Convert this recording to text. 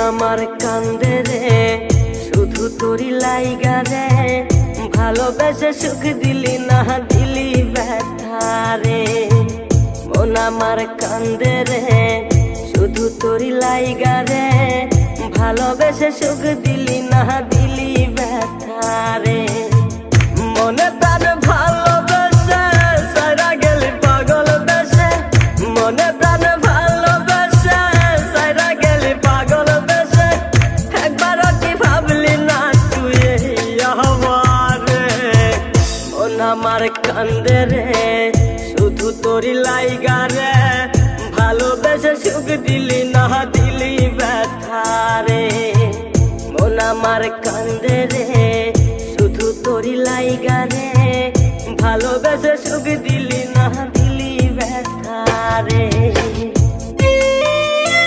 আমার কান্দে রে শুধু তোরি লাইগা রে, ভালোবেসে সুখ দিলি না দিলি ব্যথা রে। মন আমার কান্দে রে শুধু তোরি লাইগা রে, ভালোবেসে সুখ দিলি না দিলি ব্যথা রে। মনে প্রাণ ভালোবেসে সারা গেলি পাগল বেশে, মনে প্রাণ ভালোবেসে সারা গেলি পাগল বেশে, একবার কি ভাবলি না তুই আমার রে। মন আমার কান্দে রে শুধু তোরি লাইগা রে, ভালোবেসে সুখ দিলি না দিলি ব্যথা রে। মন আমার কান্দে রে